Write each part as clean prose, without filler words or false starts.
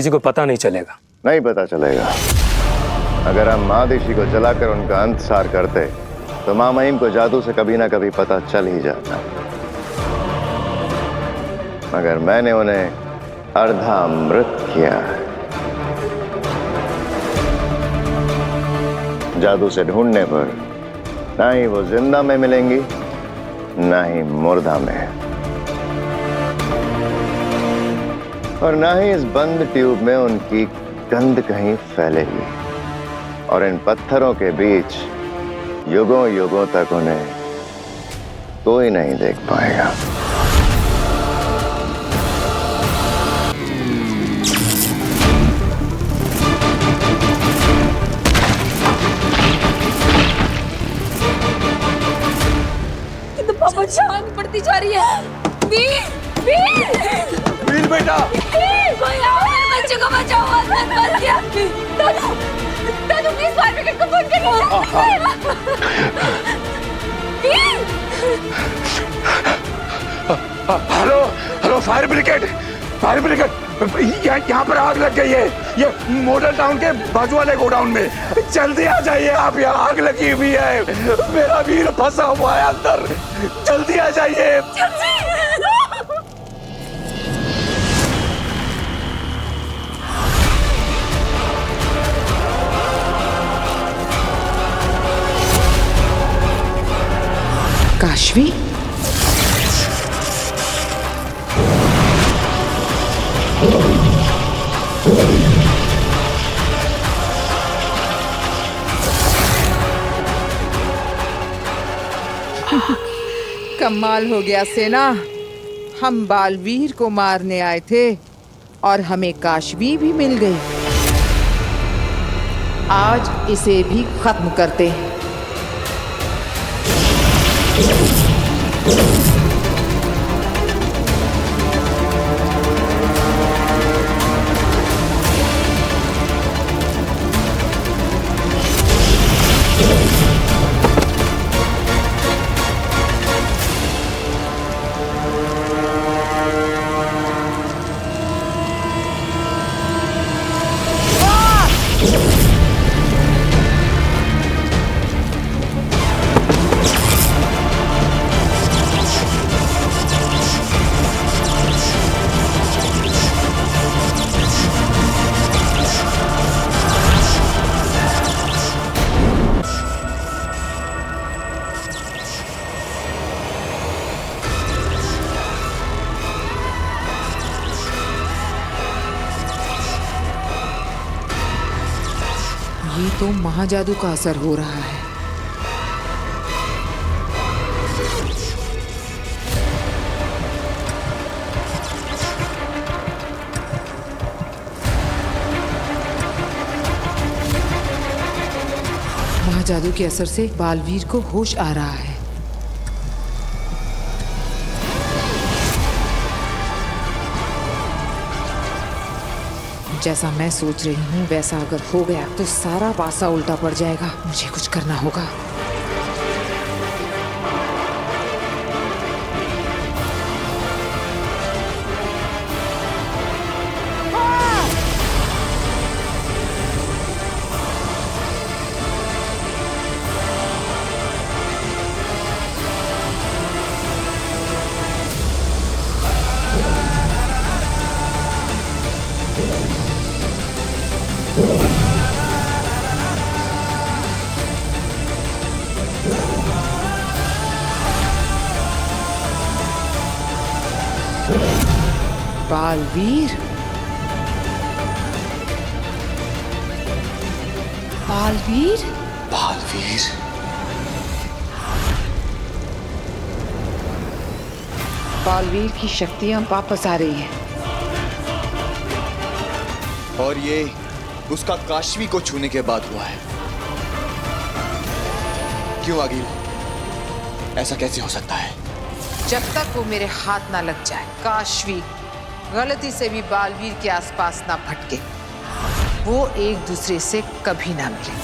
किसी को पता नहीं चलेगा। नहीं पता चलेगा। अगर हम महादिशी को जलाकर उनका अंत सार करते तो मां महिम को जादू से कभी ना कभी पता चल ही जाता। मगर मैंने उन्हें अर्धामृत किया। जादू से ढूंढने पर ना ही वो जिंदा में मिलेंगी ना ही मुर्दा में, और ना ही इस बंद ट्यूब में उनकी गंध कहीं फैलेगी। और इन पत्थरों के बीच युगों युगों तक उन्हें कोई नहीं देख पाएगा। पापा जान पड़ती जा रही है। वीर, वीर, वीर बेटा, कोई आओ, मेरे बच्चे को बचाओ। आसमान फंस गया। दादू, दादू प्लीज फायर ब्रिगेड को फोन करिए। Veer, hello hello, fire brigade, fire brigade, यहाँ पर आग लग गई है। ये मॉडल टाउन के बाजू वाले गोडाउन में। जल्दी आ जाइए आप, यहाँ आग लगी हुई है। मेरा वीर फंसा हुआ है अंदर, जल्दी आ जाइए। काशवी, कमाल हो गया सेना। हम बालवीर को मारने आए थे और हमें काशवी भी मिल गई। आज इसे भी खत्म करते हैं। ये तो महाजादू का असर हो रहा है। महाजादू के असर से बालवीर को होश आ रहा है। जैसा मैं सोच रही हूँ वैसा अगर हो गया तो सारा पासा उल्टा पड़ जाएगा। मुझे कुछ करना होगा। बालवीर, बालवीर, बालवीर, बालवीर की शक्तियां वापस आ रही हैं। और ये उसका काशवी को छूने के बाद हुआ है। क्यों आगिल, ऐसा कैसे हो सकता है? जब तक वो मेरे हाथ ना लग जाए, काशवी गलती से भी बालवीर के आसपास ना भटके, वो एक दूसरे से कभी ना मिले।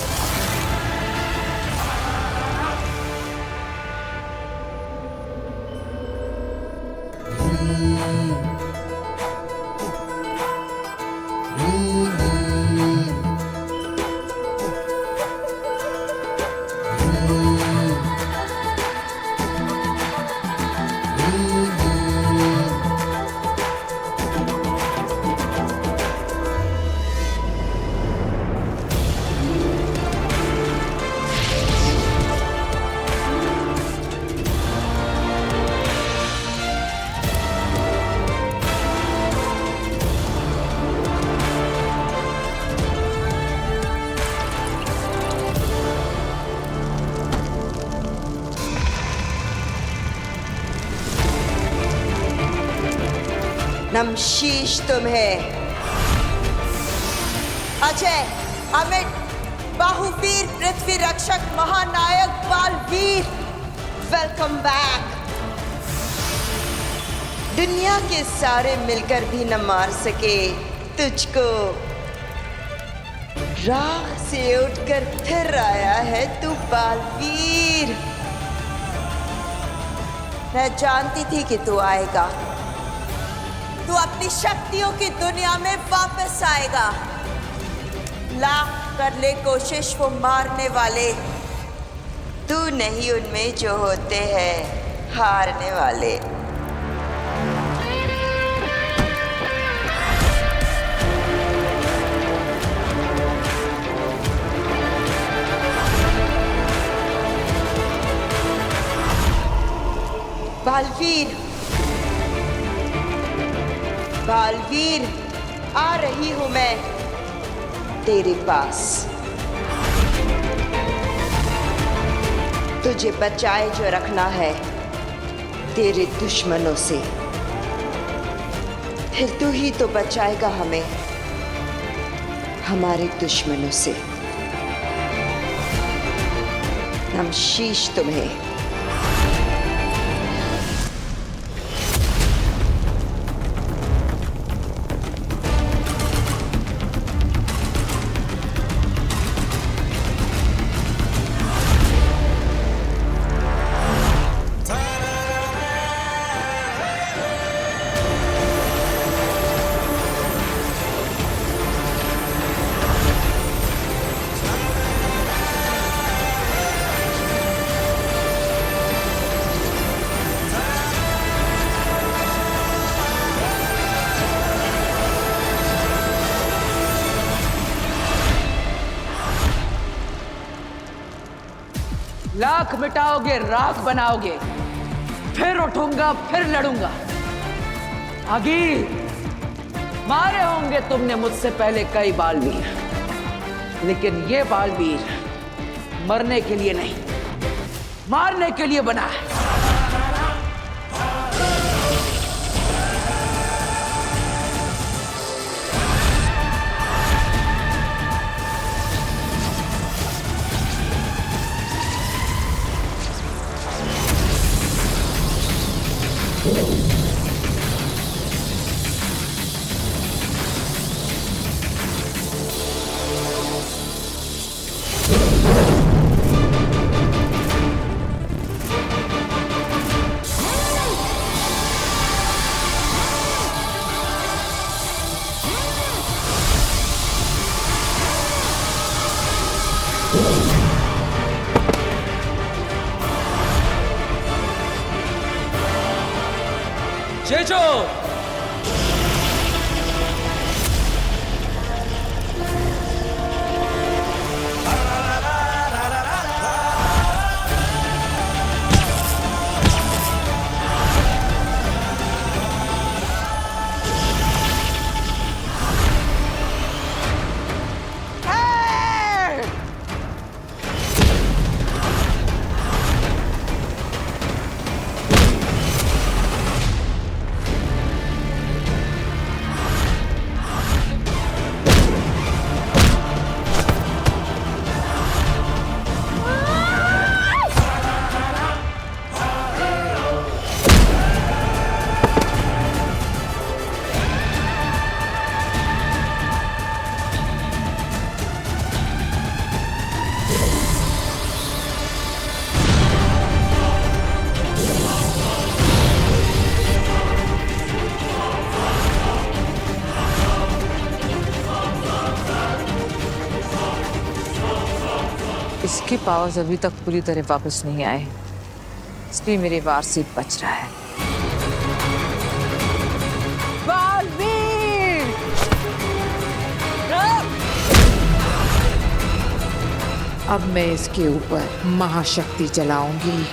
नमशीश तुम्हें। अजय, अमित, बाहुवीर, पृथ्वी रक्षक, महानायक बालवीर, वेलकम बैक। दुनिया के सारे मिलकर भी न मार सके तुझको। राख से उठकर फिर आया है तू बालवीर। मैं जानती थी कि तू आएगा। तू अपनी शक्तियों की दुनिया में वापस आएगा। लाख कर ले कोशिश वो मारने वाले, तू नहीं उनमें जो होते हैं हारने वाले। बालवीर, बालवीर, आ रही हूं मैं तेरे पास। तुझे बचाए जो रखना है तेरे दुश्मनों से, फिर तू ही तो बचाएगा हमें हमारे दुश्मनों से। नमशीश तुम्हें। लाख मिटाओगे, राख बनाओगे, फिर उठूंगा, फिर लड़ूंगा। आगे मारे होंगे तुमने मुझसे पहले कई बालवीर, लेकिन ये बालवीर मरने के लिए नहीं, मारने के लिए बना है। जेजो, इसके पावर्स अभी तक पूरी तरह वापस नहीं आए, इसलिए मेरे वार से बच रहा है। बालवीर! अब मैं इसके ऊपर महाशक्ति चलाऊंगी।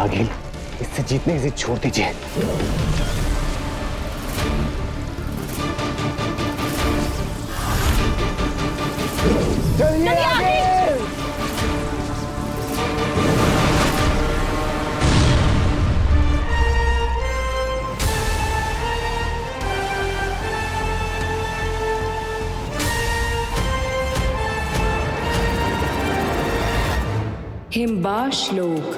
भागिन, इससे जीतने की जिद छोड़ दीजिए। चलिए आगे। हिम्बा श्लोक।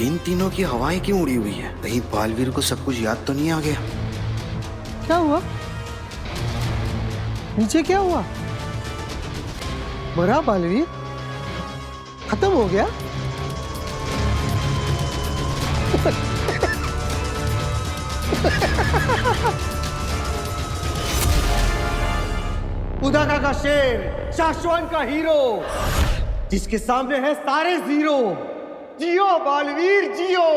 इन तीनों की हवाएं क्यों उड़ी हुई है? कहीं बालवीर को सब कुछ याद तो नहीं आ गया? क्या हुआ? नीचे क्या हुआ? मरा बालवीर? खत्म हो गया? उदाका का शेर, शाश्वन का हीरो, जिसके सामने है सारे जीरो। जियो बालवीर जियो।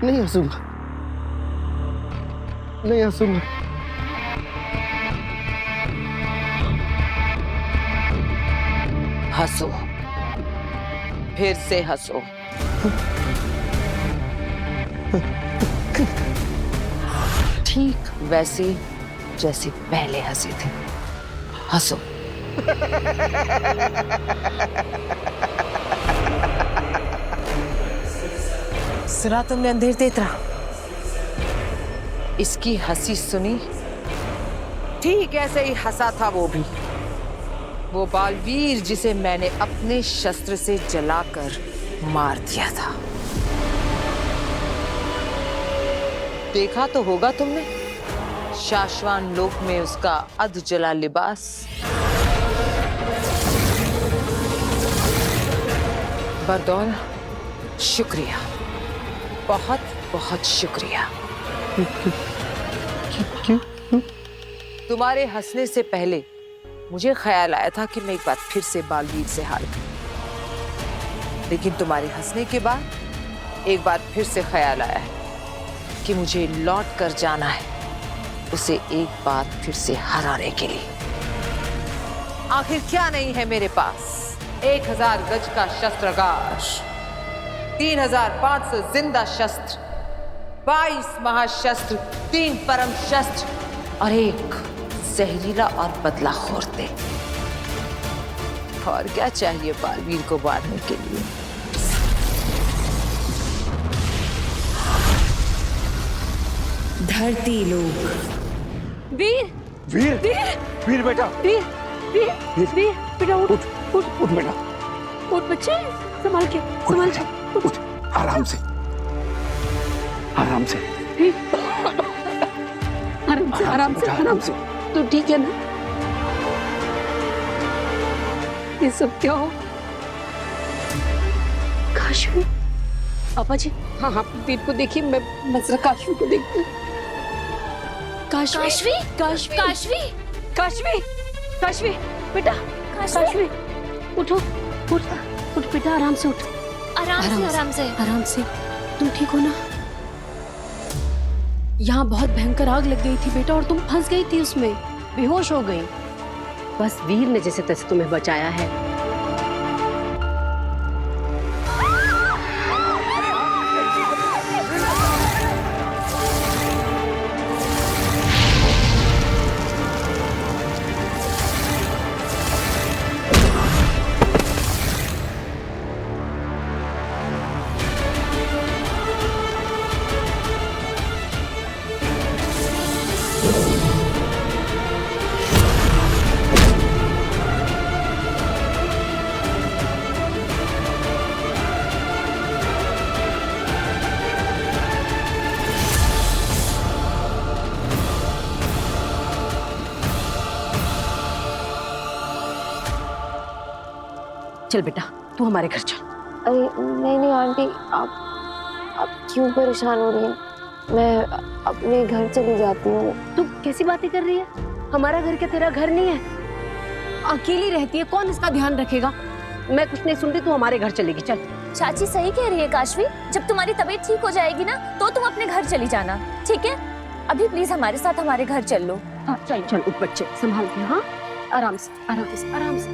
नहीं हंसूंगा, नहीं हंसूंगा। हंसो, फिर से हंसो। ठीक वैसे जैसे पहले हंसे थे। हंसो। सुना तुमने अंधेर तेतरा? इसकी हंसी सुनी? ठीक ऐसे ही हंसा था वो भी। वो बालवीर जिसे मैंने अपने शस्त्र से जलाकर मार दिया था। देखा तो होगा तुमने शाश्वान लोक में उसका अध जला लिबास। बरदौल, शुक्रिया, बहुत बहुत शुक्रिया। क्यों? तुम्हारे हंसने से पहले मुझे ख्याल आया था कि मैं एक बार फिर से बालवीर से हार गई, लेकिन तुम्हारे हंसने के बाद एक बार फिर से ख्याल आया है कि मुझे लौट कर जाना है उसे एक बार फिर से हराने के लिए। आखिर क्या नहीं है मेरे पास? 1000 गज का शस्त्रागार, 3500 जिंदा शस्त्र, 22 महाशस्त्र, 3 परम शस्त्र और एक जहरीला और बदलाखोर तेग। और क्या चाहिए बालवीर को मारने के लिए? धरती लोक। वीर, वीर, वीर, वीर बेटा, वीर, वीर, वीर, बेटा उठ, उठ बेटा, उठ बच्चे, संभाल के, संभाल के, उठ, आराम से, आराम से, आराम से, आराम से, आराम से। तू ठीक है ना? ये सब क्या हो? काशवी, पापा जी, हाँ हाँ, वीर को देखिए, मैं जरा काशवी को देखती हूँ। काशवी, काशवी, काशवी, काशवी, काशवी, बेटा, काशवी, उठो, उठ, उठ बेटा, आराम से उठ, आराम से, तुम ठीक हो ना? यहाँ बहुत भयंकर आग लग गई थी बेटा और तुम फंस गई थी उसमें, बेहोश हो गई। बस वीर ने जैसे तैसे तुम्हें बचाया है। चल बेटा, तू हमारे घर चल। अरे नहीं नहीं आंटी, आप क्यों परेशान हो रही हैं? मैं अपने घर चली जाती हूँ। तू कैसी बातें कर रही है? हमारा घर क्या तेरा घर नहीं है? अकेली रहती है, कौन इसका ध्यान रखेगा? मैं कुछ नहीं सुन रही, तू हमारे घर चलेगी। चल। चाची सही कह रही है काशवी, जब तुम्हारी तबीयत ठीक हो जाएगी ना तो तुम अपने घर चली जाना, ठीक है? अभी प्लीज हमारे साथ हमारे घर चल लो। हाँ चल चल, उठ बच्चे, संभाल के। हाँ आराम से आराम से आराम से।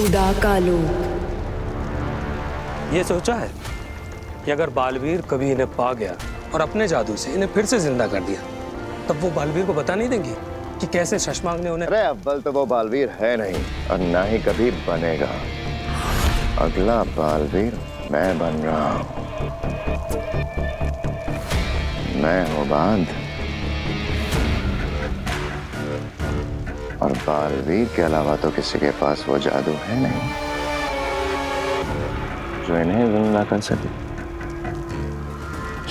उदा का लोक। ये सोचा है कि अगर बालवीर कभी इन्हें पा गया और अपने जादू से इन्हें फिर से जिंदा कर दिया, तब वो बालवीर को बता नहीं देंगे कि कैसे शशमांग ने उन्हें। अरे अव्वल तो वो बालवीर है नहीं और ना ही कभी बनेगा। अगला बालवीर मैं बन रहा हूं। मैं हूं बांध और बालवीर के अलावा तो किसी के पास वो जादू है नहीं जो इन्हें जिंदा कर सके।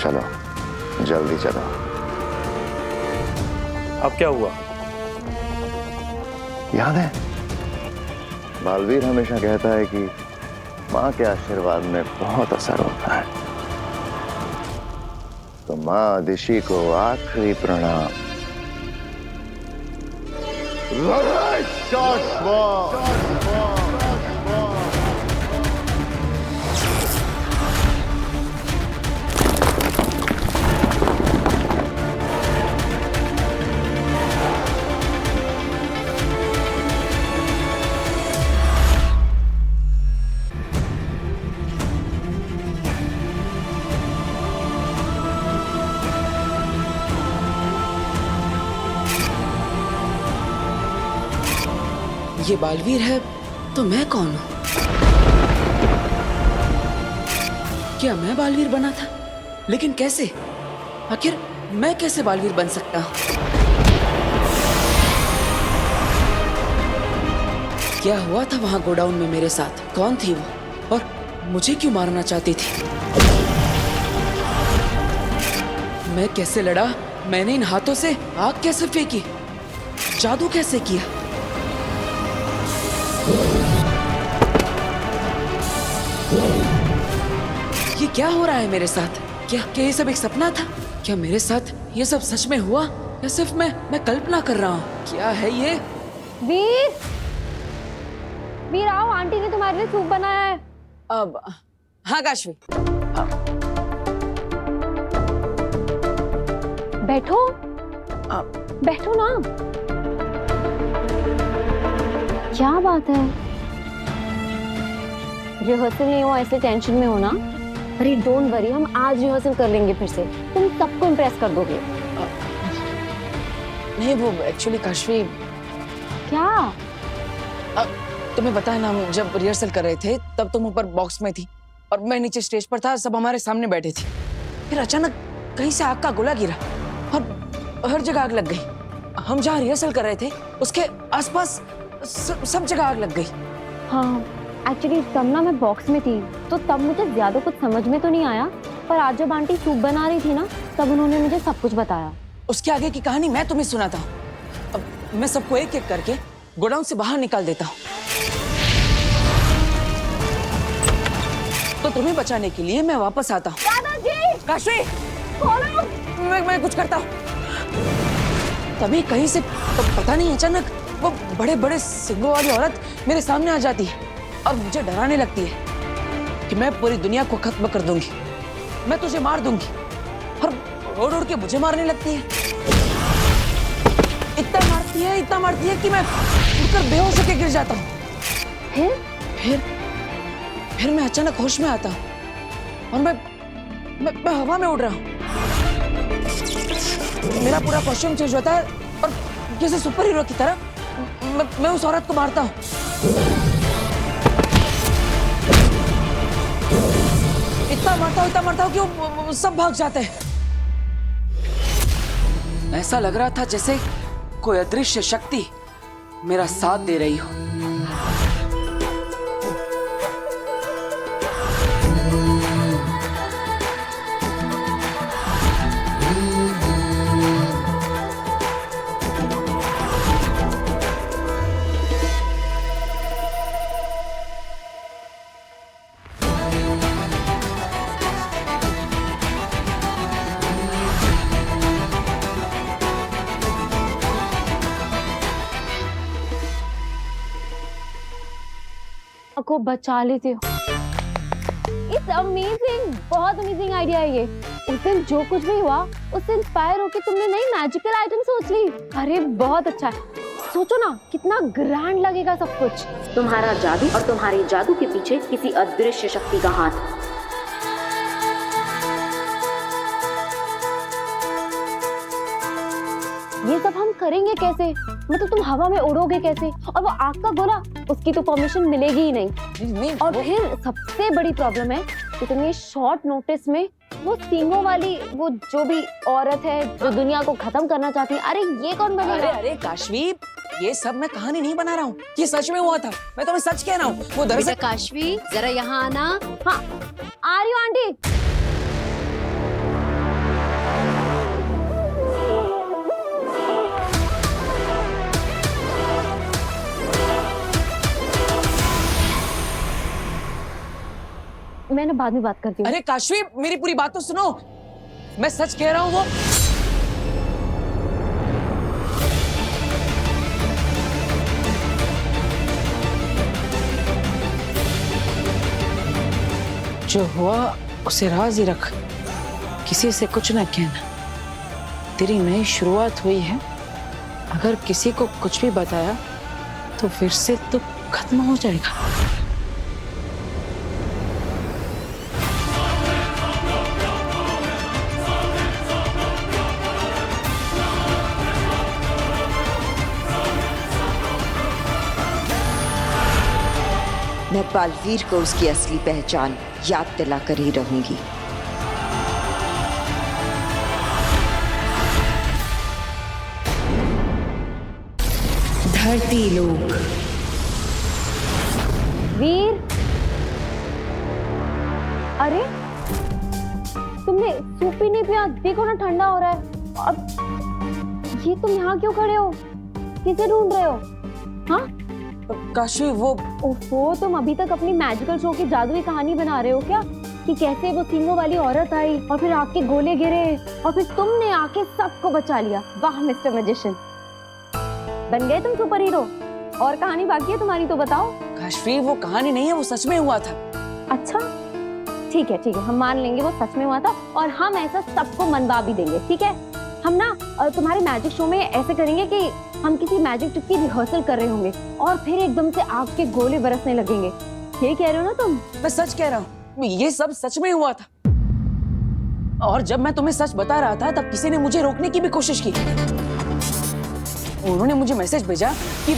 चलो जल्दी चलो। अब क्या हुआ? याद है बालवीर हमेशा कहता है कि माँ के आशीर्वाद में बहुत असर होता है। तो माँ दिशी को आखिरी प्रणाम। ये बालवीर है तो मैं कौन हूं? क्या मैं बालवीर बना था? लेकिन कैसे? आखिर मैं कैसे बालवीर बन सकता हूं? क्या हुआ था वहां गोडाउन में मेरे साथ? कौन थी वो और मुझे क्यों मारना चाहती थी? मैं कैसे लड़ा? मैंने इन हाथों से आग कैसे फेंकी? जादू कैसे किया? ये क्या हो रहा है मेरे साथ? क्या ये सब एक सपना था? क्या मेरे साथ ये सब सच में हुआ या सिर्फ मैं कल्पना कर रहा हूँ? क्या है ये? वीर, वीर आओ, आंटी ने तुम्हारे लिए सूप बनाया है। अब हाँ काशवी, बैठो बैठो ना। क्या बात है? रिहर्सल नहीं हुआ इसलिए टेंशन में हो ना? अरे डोंट वरी, हम आज रिहर्सल कर लेंगे फिर से। तुम सबको इम्प्रेस कर दोगे। नहीं वो एक्चुअली काशवी। क्या? तुम्हें पता है ना, हम जब रिहर्सल कर रहे थे तब तुम ऊपर बॉक्स में थी और मैं नीचे स्टेज पर था, सब हमारे सामने बैठे थे। फिर अचानक कहीं से आग का गोला गिरा और हर जगह आग लग गई। हम जहाँ रिहर्सल कर रहे थे उसके आसपास सब जगह आग लग गई। हाँ एक्चुअली तब ना मैं बॉक्स में थी तो तब मुझे ज्यादा कुछ समझ में तो नहीं आया, पर आज जब आंटी सूप बना रही थी ना तब उन्होंने मुझे सब कुछ बताया। उसके आगे की कहानी मैं तुम्हें सुनाता हूँ। अब मैं सबको एक एक करके गोडाउन से बाहर निकाल देता हूँ। तो तुम्हें बचाने के लिए मैं वापस आता हूँ। दादाजी! काशवी! मैं कुछ करता हूँ। तभी कहीं से पता नहीं अचानक वो बड़े बड़े सिंगों वाली औरत मेरे सामने आ जाती है और मुझे डराने लगती है कि मैं पूरी दुनिया को खत्म कर दूंगी, मैं तुझे मार दूंगी, और उड़ उड़ के मुझे मारने लगती है। इतना मारती है कि मैं उड़कर बेहोश होकर गिर जाता हूँ। फिर मैं अचानक होश में आता हूँ और मैं हवा में उड़ रहा हूँ। मेरा पूरा कॉस्ट्यूम चेंज होता है और जैसे सुपर हीरो की तरह मैं उस औरत को मारता हूँ। इतना मारता हूँ कि वो सब भाग जाते हैं। ऐसा लग रहा था जैसे कोई अदृश्य शक्ति मेरा साथ दे रही हो। को बचा लेते हो। इट्स अमेजिंग, बहुत अमेजिंग आइडिया है ये। उस दिन जो कुछ भी हुआ उससे इंस्पायर होकर तुमने नई मैजिकल आइटम सोच ली। अरे बहुत अच्छा है, सोचो ना कितना ग्रैंड लगेगा सब कुछ। तुम्हारा जादू और तुम्हारे जादू के पीछे किसी अदृश्य शक्ति का हाथ। ये सब हम करेंगे कैसे? मतलब तुम हवा में उड़ोगे कैसे? और वो आग का गोला, उसकी तो परमिशन मिलेगी ही नहीं। और फिर सबसे बड़ी प्रॉब्लम है कि तुम ये शॉर्ट नोटिस में वो सींगों वाली वो जो भी औरत है जो दुनिया को खत्म करना चाहती है, अरे ये कौन बनेगा? अरे काशवी, ये सब मैं कहानी नहीं बना रहा हूँ, ये सच में हुआ था। मैं तुम्हें सच कह रहा हूँ। वो दरअसल काशवी जरा यहाँ आना। हाँ आ रही हूँ आंटी। मैं ना बाद में बात करती हूँ। अरे काशवी, मेरी पूरी बात तो सुनो, मैं सच कह रहा हूँ। वो जो हुआ उसे राज ही रख, किसी से कुछ न कहना। तेरी नई शुरुआत हुई है, अगर किसी को कुछ भी बताया तो फिर से तो खत्म हो जाएगा। मैं बालवीर को उसकी असली पहचान याद दिलाकर ही रहूंगी। धरती लोक। वीर, अरे तुमने सूप ही नहीं पिया? देखो ना ठंडा हो रहा है। अब ये तुम यहाँ क्यों खड़े हो? किसे ढूंढ रहे हो? हाँ काशवी वो ओहो, तुम अभी तक अपनी मैजिकल शो की जादुई कहानी बना रहे हो क्या? कि कैसे वो सींगों वाली औरत आई और फिर आग के गोले गिरे और फिर तुमने आके सबको बचा लिया। वाह मिस्टर मैजिशियन, बन गए तुम सुपर हीरो। और कहानी बाकी है तुम्हारी तो बताओ। काशवी वो कहानी नहीं है, वो सच में हुआ था। अच्छा ठीक है, हम मान लेंगे वो सच में हुआ था और हम ऐसा सबको मनवा भी देंगे। ठीक है, हम ना तुम्हारे मैजिक शो में ऐसे करेंगे कि हम किसी मैजिक ट्रिक की रिहर्सल कर रहे होंगे और फिर एकदम से आग के गोले बरसने लगेंगे। ये कह रहे हो ना तुम? मैं सच कह रहा हूँ, ये सब सच में हुआ था। और जब मैं तुम्हें सच बता रहा था तब किसी ने मुझे रोकने की भी कोशिश की। उन्होंने मुझे मैसेज भेजा कि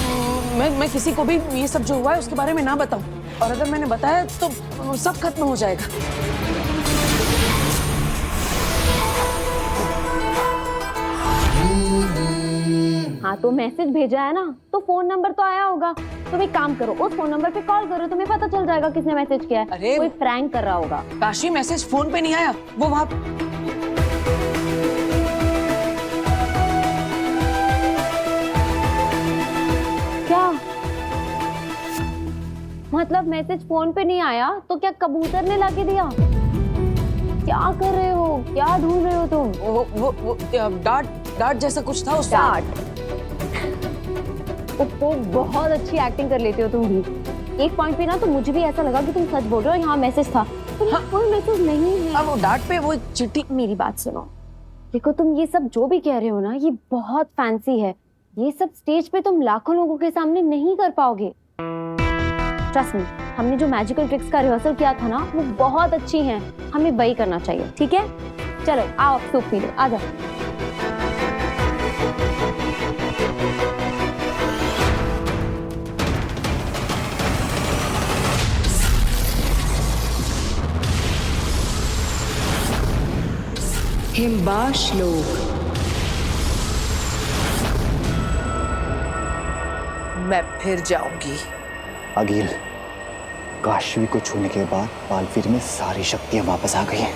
मैं किसी को भी ये सब जो हुआ है उसके बारे में ना बताऊं, और अगर मैंने बताया तो सब खत्म हो जाएगा। हाँ तो मैसेज भेजा है ना, तो फोन नंबर तो आया होगा। तुम एक काम करो, उस फोन नंबर पे कॉल करो, तुम्हें पता चल जाएगा किसने मैसेज किया है। अरे कोई प्रैंक कर रहा होगा। काशी, मैसेज फोन पे नहीं आया, वो वहाँ क्या मतलब? मैसेज फोन पे नहीं आया तो क्या कबूतर ने लाके दिया? क्या कर रहे हो? क्या ढूंढ रहे हो तुम? वो डार्ट जैसा कुछ था। उस डार्ट? वो बहुत अच्छी एक्टिंग कर लेते हो तुम भी। एक पॉइंट पे ना तो मुझे भी ऐसा लगा कि तुम सच बोल रहे हो। यहाँ मैसेज था, कोई मैसेज नहीं है। वो डार्ट पे वो चिट्ठी। मेरी बात सुनो, देखो तुम ये सब जो भी कह रहे हो ना, ये बहुत फैंसी है। ये सब स्टेज पे तुम लाखों लोगों के सामने नहीं कर पाओगे। ट्रस्ट मी, हमने जो मैजिकल ट्रिक्स का रिहर्सल किया था ना, वो बहुत अच्छी हैं। हमें वही करना चाहिए। ठीक है, चलो आओ सूप पी लो, आ जाओ। हिमबाश लोक। मैं फिर जाऊंगी। अगिल, काशवी को छूने के बाद बालवीर में सारी शक्तियां वापस आ गई हैं।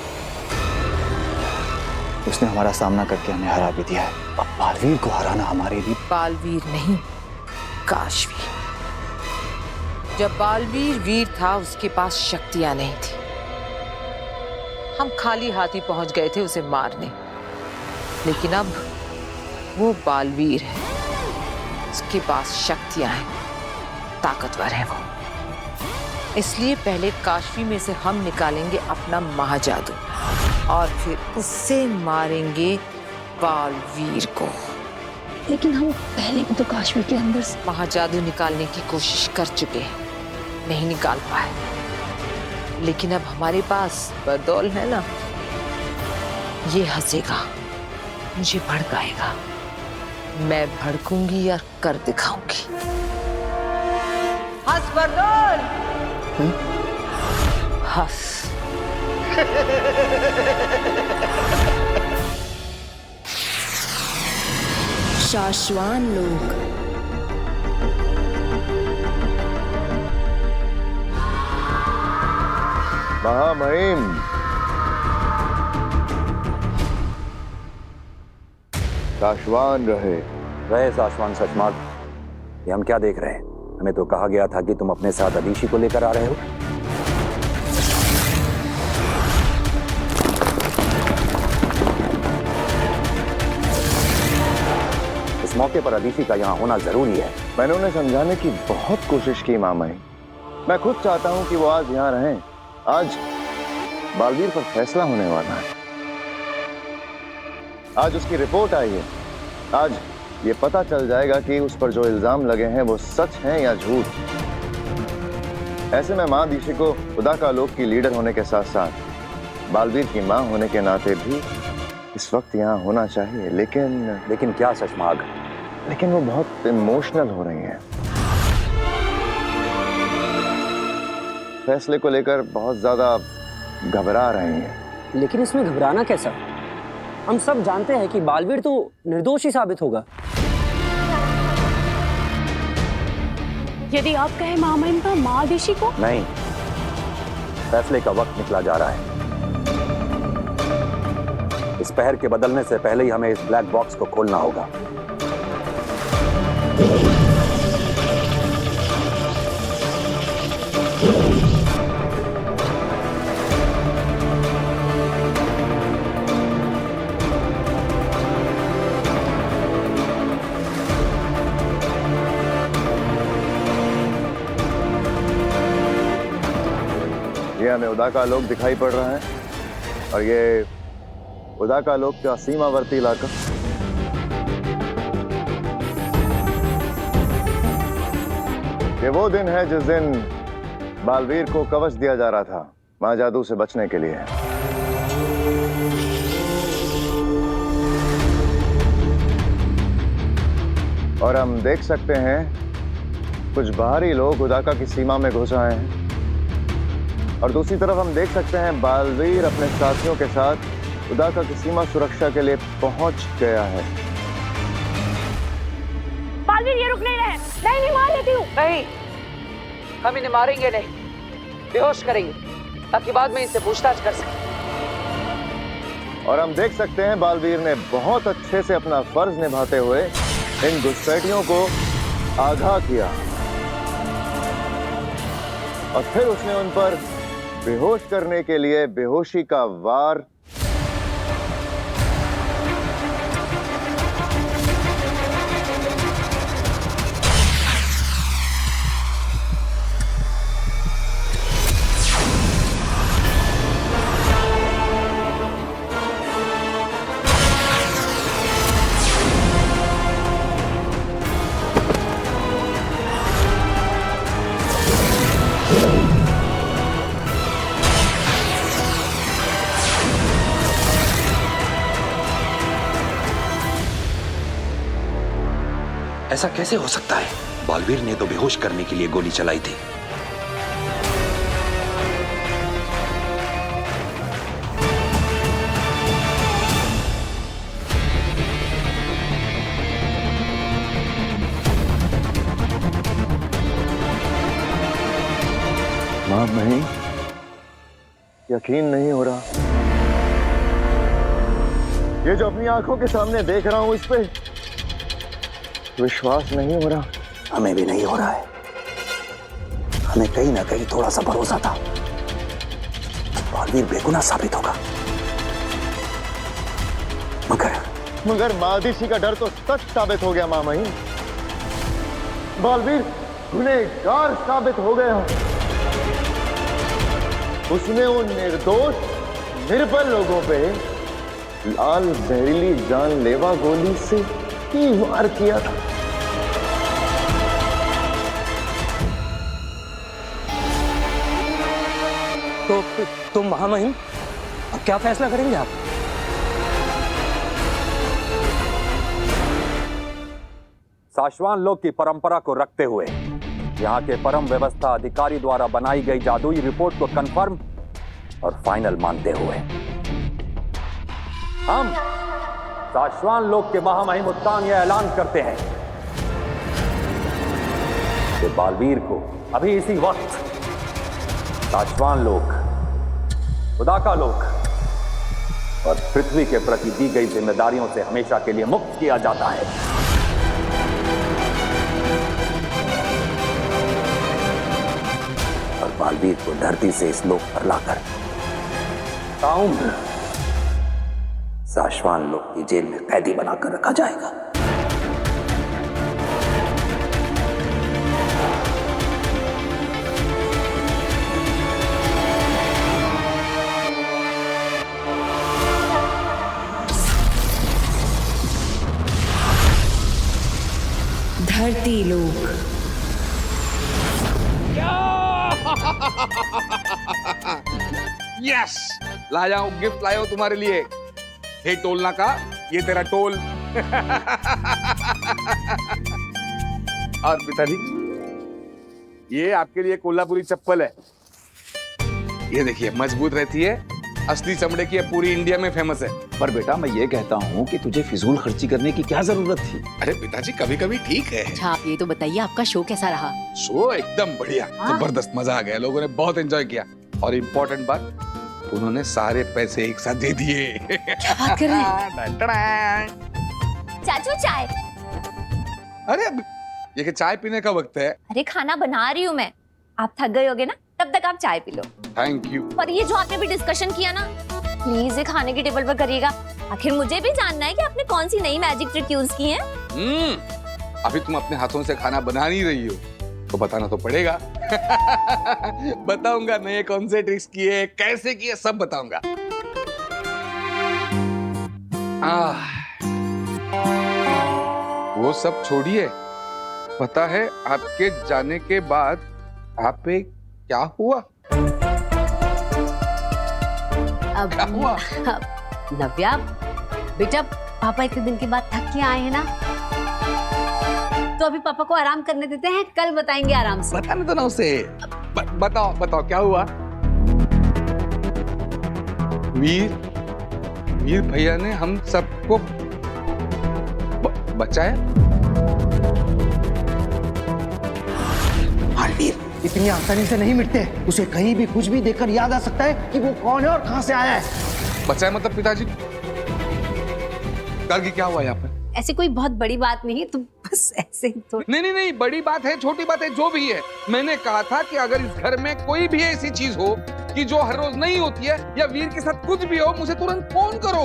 उसने हमारा सामना करके हमें हरा भी दिया है। अब बालवीर को हराना हमारे लिए। बालवीर नहीं, काशवी। जब बालवीर वीर था उसके पास शक्तियां नहीं थी। हम खाली हाथ ही पहुंच गए थे उसे मारने, लेकिन अब वो बालवीर है, उसके पास शक्तियां हैं, ताकतवर है वो। इसलिए पहले काशवी में से हम निकालेंगे अपना महाजादू और फिर उससे मारेंगे बालवीर को। लेकिन हम पहले भी तो काशवी के अंदर से महाजादू निकालने की कोशिश कर चुके हैं, नहीं निकाल पाए। लेकिन अब हमारे पास बदौल है ना, ये हंसेगा, मुझे भड़काएगा, मैं भड़कूंगी और कर दिखाऊंगी। हंस बदौल, हंस। शाश्वान लोग महामहिम, शाश्वान रहे शाश्वान सचमार्ग। ये हम क्या देख रहे हैं? हमें तो कहा गया था कि तुम अपने साथ अदीशी को लेकर आ रहे हो। इस मौके पर अदीशी का यहाँ होना जरूरी है। मैंने उन्हें समझाने की बहुत कोशिश की मामाई। मैं खुद चाहता हूँ कि वो आज यहाँ रहें। आज बालवीर पर फैसला होने वाला है। आज उसकी रिपोर्ट आई है। आज ये पता चल जाएगा कि उस पर जो इल्जाम लगे हैं वो सच हैं या झूठ। ऐसे में माँ दीशी को खुदा का लोक की लीडर होने के साथ साथ बालवीर की माँ होने के नाते भी इस वक्त यहाँ होना चाहिए। लेकिन क्या शशमाग? लेकिन वो बहुत इमोशनल हो रही हैं। फैसले को लेकर बहुत ज्यादा घबरा रही हैं। लेकिन इसमें घबराना कैसा? हम सब जानते हैं कि बालवीर तो निर्दोष ही साबित होगा। यदि आप कहें महामहिम का महादीशी को? नहीं, फैसले का वक्त निकला जा रहा है। इस पहर के बदलने से पहले ही हमें इस ब्लैक बॉक्स को खोलना होगा। ये हमें उदा का लोक दिखाई पड़ रहा है और ये उदा का लोक का सीमावर्ती इलाका। ये वो दिन है जिस दिन बालवीर को कवच दिया जा रहा था महाजादू से बचने के लिए। और हम देख सकते हैं कुछ बाहरी लोग उदाका की सीमा में घुस आए हैं और दूसरी तरफ हम देख सकते हैं बालवीर अपने साथियों के साथ उदाका की सीमा सुरक्षा के लिए पहुंच गया है। बालवीर ये रुक नहीं रहे। नहीं मार लेती हूँ। नहीं, हम इन्हें मारेंगे नहीं, बेहोश करेंगे ताकि बाद में इनसे पूछताछ कर सकें। और हम देख सकते हैं बालवीर ने बहुत अच्छे से अपना फर्ज निभाते हुए इन घुसपैठियों को आगाह किया और फिर उसने उन पर बेहोश करने के लिए बेहोशी का वार ऐसा कैसे हो सकता है? बालवीर ने तो बेहोश करने के लिए गोली चलाई थी। मां नहीं, यकीन नहीं हो रहा। ये जो अपनी आंखों के सामने देख रहा हूं इस पे विश्वास नहीं हो रहा। हमें भी नहीं हो रहा है। हमें कहीं ना कहीं थोड़ा सा भरोसा था बालवीर बेगुनाह साबित होगा, मगर मादिशी का डर तो सच साबित हो गया। मामही, बालवीर गुनहगार साबित हो गया। उसने उन निर्दोष निर्बल लोगों पे लाल जहरीली जानलेवा गोली से ही वार किया था। तो महामहिम अब क्या फैसला करेंगे आप? साशवान लोक की परंपरा को रखते हुए यहाँ के परम व्यवस्था अधिकारी द्वारा बनाई गई जादुई रिपोर्ट को कंफर्म और फाइनल मानते हुए हम साशवान लोक के महामहिम उत्तान यह ऐलान करते हैं कि बालवीर को अभी इसी वक्त साशवान लोक, खुदा का लोक और पृथ्वी के प्रति दी गई जिम्मेदारियों से हमेशा के लिए मुक्त किया जाता है। और बालवीर को धरती से इस लोक पर लाकर ताउम्र साशवान लोक की जेल में कैदी बनाकर रखा जाएगा। धरती लोक। यस, लाया हूं गिफ्ट, लाया हूं तुम्हारे लिए। हे टोलना का, ये तेरा टोल। और पिताजी, ये आपके लिए कोल्हापुरी चप्पल है। ये देखिए, मजबूत रहती है, असली चमड़े की है, पूरी इंडिया में फेमस है। पर बेटा मैं ये कहता हूँ कि तुझे फिजूल खर्ची करने की क्या जरूरत थी? अरे पिताजी, कभी कभी ठीक है। अच्छा, आप ये तो बताइए आपका शो कैसा रहा? शो एकदम बढ़िया, जबरदस्त, मजा आ गया, लोगों ने बहुत एंजॉय किया। और इम्पोर्टेंट बात, उन्होंने सारे पैसे एक साथ दे दिए। क्या बात कर रहे हैं? चाचू चाय। अरे ये कि चाय पीने का वक्त है। अरे खाना बना रही हूँ मैं, आप थक गए होगे ना, तब तक आप चाय पी लो। Thank you. पर ये जो आपने भी डिस्कशन किया ना, प्लीज ये खाने की टेबल पर करिएगा। आखिर मुझे भी जानना है कि आपने कौन सी नई मैजिक ट्रिक यूज की है। अभी तुम अपने हाथों से खाना बना नहीं रही हो तो बताना तो पड़ेगा। बताऊंगा नए कौन से ट्रिक्स किए, कैसे किए, सब बताऊंगा। वो सब छोड़िए, पता है आपके जाने के बाद आप पे क्या हुआ? अब क्या हुआ? नव्या बेटा, पापा इतने दिन के बाद थक के आए हैं ना, तो अभी पापा को आराम करने देते हैं, कल बताएंगे आराम से। बताने दो ना उसे। बताओ बताओ क्या हुआ? वीर भैया ने हम सबको बचाया। बालवीर इतनी आसानी से नहीं मिटते, उसे कहीं भी कुछ भी देखकर याद आ सकता है कि वो कौन है और कहां से आया है। बचाया मतलब पिताजी, कल की क्या हुआ यहाँ पर? ऐसी कोई बहुत बड़ी बात नहीं है, तुम बस ऐसे ही तो। नहीं, बड़ी बात है, छोटी बात है, जो भी है। मैंने कहा था कि अगर इस घर में कोई भी ऐसी चीज हो कि जो हर रोज नहीं होती है, या वीर के साथ कुछ भी हो, मुझे तुरंत फोन करो।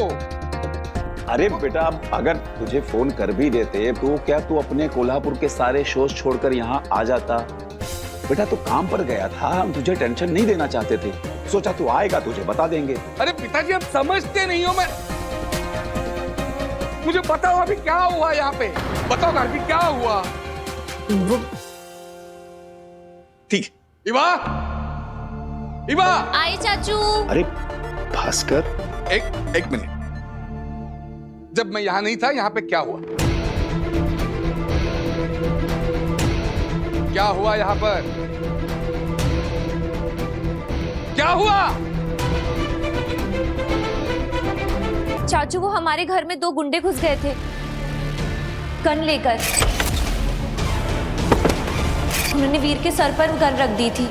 अरे बेटा, अगर तुझे फोन कर भी देते तो क्या तू अपने कोल्हापुर के सारे शोज छोड़कर यहाँ आ जाता? बेटा तू काम पर गया था, हम तुझे टेंशन नहीं देना चाहते थे, सोचा तू आएगा तुझे बता देंगे। अरे पिताजी, आप समझते नहीं हो। मुझे बताओ अभी क्या हुआ यहाँ पे, बताओ अभी क्या हुआ? वो ठीक, इवा आए चाचू। अरे भास्कर, एक मिनट, जब मैं यहाँ नहीं था, यहाँ पे क्या हुआ? क्या हुआ यहाँ पर? क्या हुआ? चाचू, वो हमारे घर में 2 गुंडे घुस गए थे गन लेकर। उन्होंने वीर के सर पर गन रख दी थी।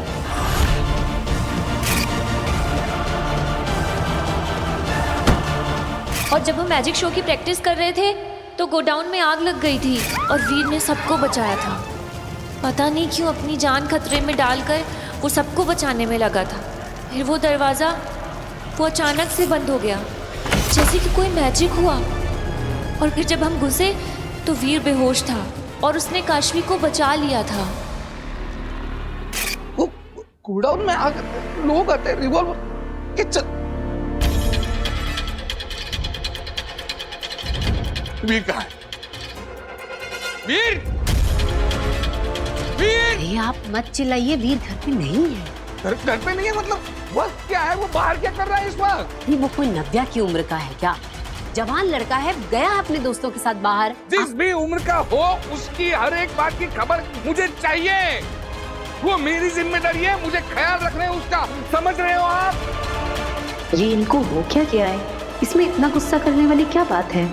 और जब वो मैजिक शो की प्रैक्टिस कर रहे थे तो गोडाउन में आग लग गई थी और वीर ने सबको बचाया था। पता नहीं क्यों अपनी जान खतरे में डालकर वो सबको बचाने में लगा था। फिर वो दरवाज़ा वो अचानक से बंद हो गया, जैसे कि कोई मैजिक हुआ। और फिर जब हम घुसे तो वीर बेहोश था और उसने काशवी को बचा लिया था। गोडाउन में आकर लोग आते रिवॉल्वर के चल। वीर कहाँ है? वीर! वीर! अरे आप मत चिल्लाइए, वीर घर पे नहीं है। घर पे नहीं है मतलब वक्त क्या है? वो बाहर क्या कर रहा है इस वक्त? वो कोई नव्या की उम्र का है क्या? जवान लड़का है, गया अपने दोस्तों के साथ बाहर। जिस भी उम्र का हो उसकी हर एक बात की खबर मुझे चाहिए। वो मेरी जिम्मेदारी है, मुझे ख्याल रखना है उसका, समझ रहे हो आप? ये इनको हो क्या गया है? इसमें इतना गुस्सा करने वाली क्या बात है?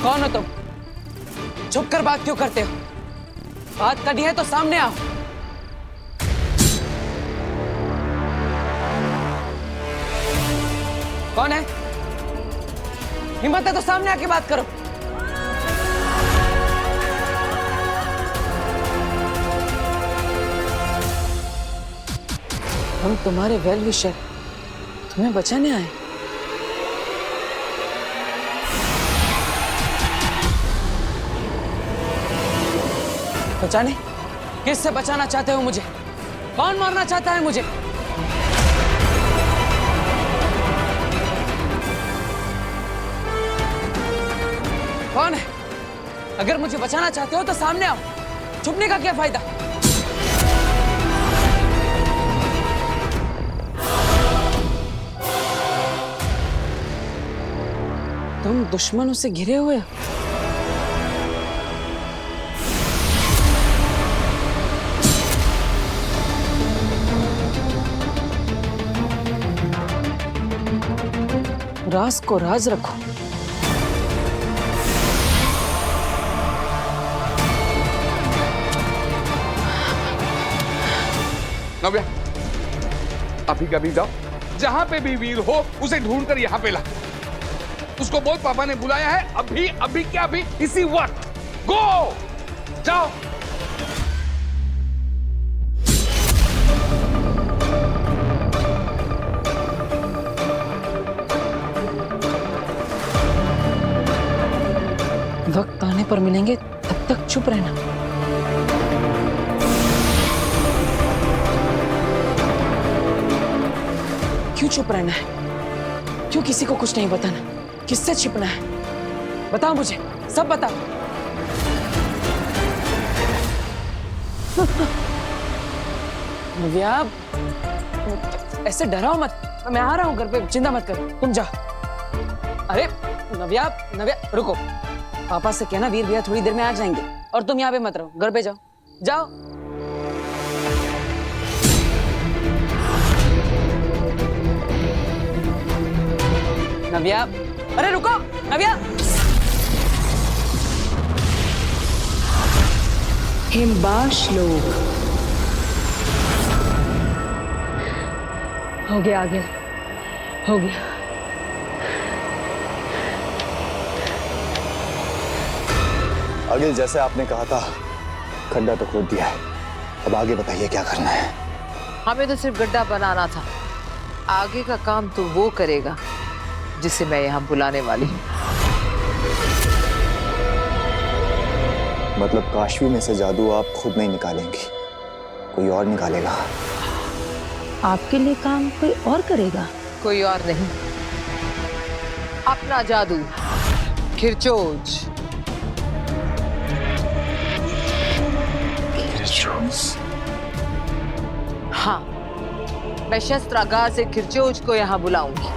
कौन हो तुम? चुप कर बात क्यों करते हो? बात करनी है तो सामने आओ। कौन है? हिम्मत है तो सामने आके बात करो। हम तुम्हारे वेल विशर, तुम्हें बचाने आए। बचाने? किससे बचाना चाहते हो मुझे? कौन मारना चाहता है मुझे? कौन है? अगर मुझे बचाना चाहते हो तो सामने आओ। छुपने का क्या फायदा? तुम दुश्मनों से घिरे हुए हो। राज को राज रखो। नव्या, अभी कभी जाओ, जहां पे भी वीर हो उसे ढूंढ कर यहाँ पे ला। उसको बोल पापा ने बुलाया है, अभी अभी क्या अभी इसी वक्त। गो, जाओ। वक्त आने पर मिलेंगे, तब तक चुप रहना। क्यों चुप रहना है? क्यों किसी को कुछ नहीं बताना? किससे छिपना है? बताओ मुझे, सब बताओ। नव्या, ऐसे डराओ मत। मैं आ रहा हूँ घर पे, चिंता मत करो, तुम जाओ। अरे नव्या, नव्या रुको। पापा से कहना वीर भैया थोड़ी देर में आ जाएंगे, और तुम यहाँ पे मत रहो, घर पे जाओ। जाओ। नव्या, अरे रुको नव्या। हिमबाश लोग। हो गया, आ गया, हो गया। अगिल, जैसे आपने कहा था, खड्डा तो खोद दिया है। अब आगे बताइए क्या करना है? हमें तो सिर्फ गड्ढा बनाना था। आगे का काम तो वो करेगा जिसे मैं यहाँ बुलाने वाली हूँ। मतलब काशवी में से जादू आप खुद नहीं निकालेंगी, कोई और निकालेगा? आपके लिए काम कोई और करेगा? कोई और नहीं, अपना जादू, खिरचोज। हाँ, मैं शस्त्रागार से खिरचोज को यहाँ बुलाऊंगी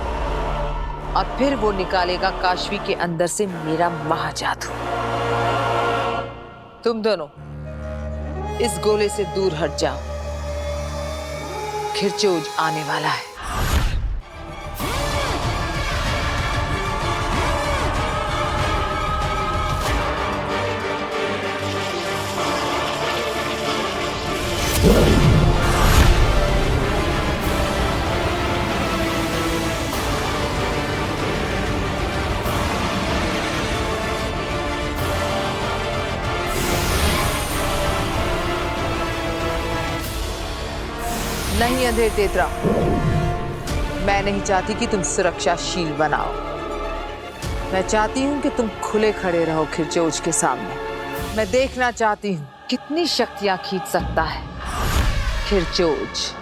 और फिर वो निकालेगा काशवी के अंदर से मेरा महाजादू। तुम दोनों इस गोले से दूर हट जाओ, खिरचोज आने वाला है। नहीं अंधेर तेतरा, मैं नहीं चाहती कि तुम सुरक्षाशील बनाओ। मैं चाहती हूं कि तुम खुले खड़े रहो खिरचोज के सामने। मैं देखना चाहती हूं कितनी शक्तियां खींच सकता है खिरचोज।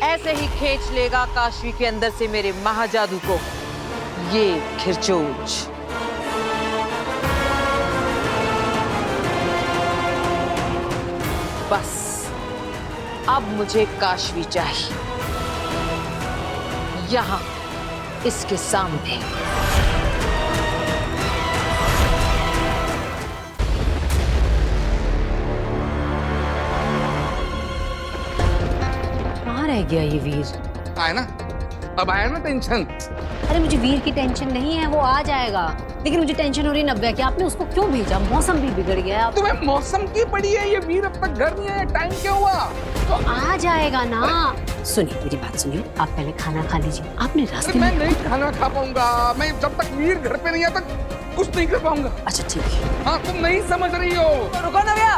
ऐसे ही खींच लेगा काशवी के अंदर से मेरे महाजादू को ये खिरचोज। बस अब मुझे काशवी चाहिए यहां इसके सामने। कहाँ रह गया ये वीर? आया ना, अब आया ना टेंशन। अरे मुझे वीर की टेंशन नहीं है, वो आ जाएगा। लेकिन मुझे टेंशन हो रही नव्या कि आपने उसको क्यों भेजा? मौसम भी बिगड़ गया। तुम्हें मौसम की पड़ी है? ये वीर अब तक घर नहीं आया, टाइम क्या हुआ? तो आ जाएगा ना। सुनिए मेरी बात सुनिए, आप पहले खाना खा लीजिए। आपने रास्ते मैं में नहीं खाना खा पाऊंगा। मैं जब तक वीर घर पे नहीं आता कुछ नहीं कर पाऊंगा। अच्छा ठीक है। हाँ तुम नहीं समझ रही हो। रुको नव्या।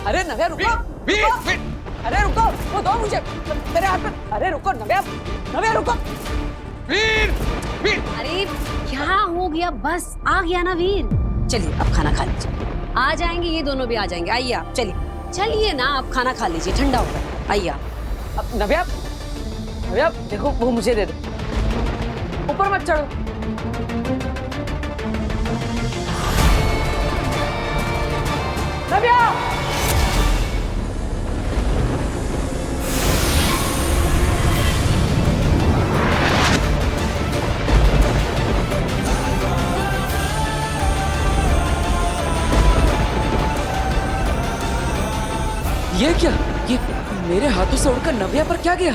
अरे नव्या रुको। वीर, वीर। अरे रुको, वो दो मुझे मेरे हाथ में। अरे रुको नव्या, नव्या रुको। वीर, वीर। अरे क्या हो गया? बस आ गया ना वीर। चलिए अब खाना खा लीजिए। आ जाएंगे ये दोनों भी आ जाएंगे। आइए आप, चलिए चलिए ना, आप खाना खा लीजिए, ठंडा हो गया। आइए आप। अब नव्या, नव्या देखो वो मुझे दे दो। ऊपर मत चढ़ो। नव्या ये क्या? ये मेरे हाथों से उड़कर नव्या पर क्या गया?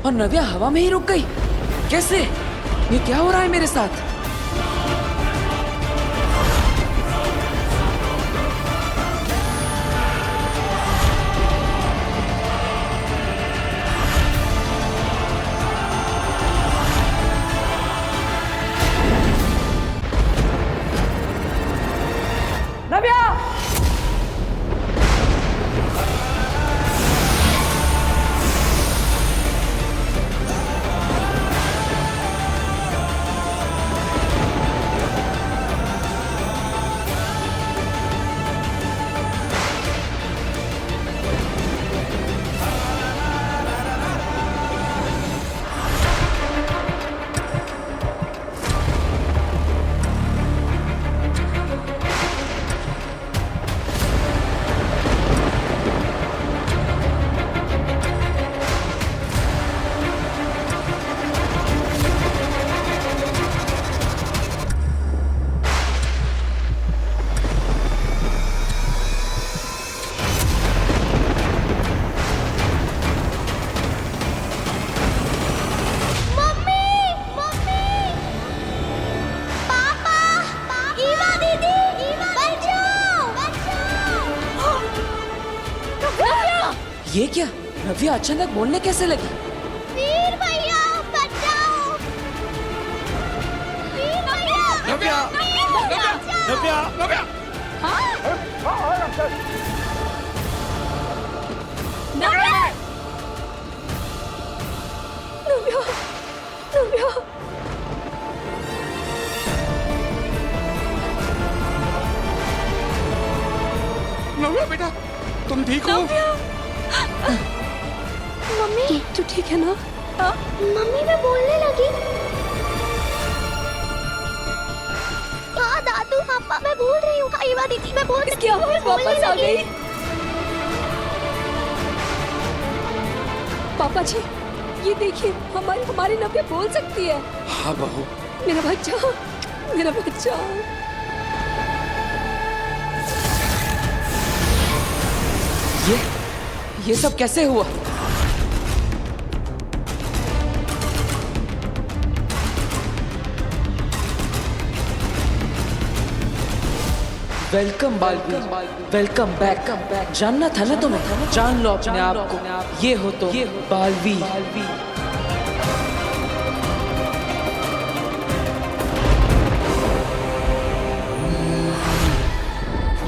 और नव्या हवा में ही रुक गई। कैसे? ये क्या हो रहा है मेरे साथ? नव्या ये क्या? नव्या अचानक बोलने कैसे लगी? वीर भैया बचाओ! वीर भैया! नव्या! नव्या! नव्या! नव्या! नव्या, नव्या। मम्मी तू ठीक है ना? हाँ? मम्मी मैं बोलने लगी। हाँ दादू पापा मैं बोल रही हूँ। कई बार दीदी मैं बोल रही हूँ। इसकी आवाज वापस आ गई। पापा जी ये देखिए हमारी नव्या बोल सकती है। हाँ बहू। मेरा बच्चा, मेरा बच्चा। ये सब कैसे हुआ? Welcome Baalveer, welcome back. जानना था ना तुम्हें, जान लो अपने आप को। ये हो तो बालवीर।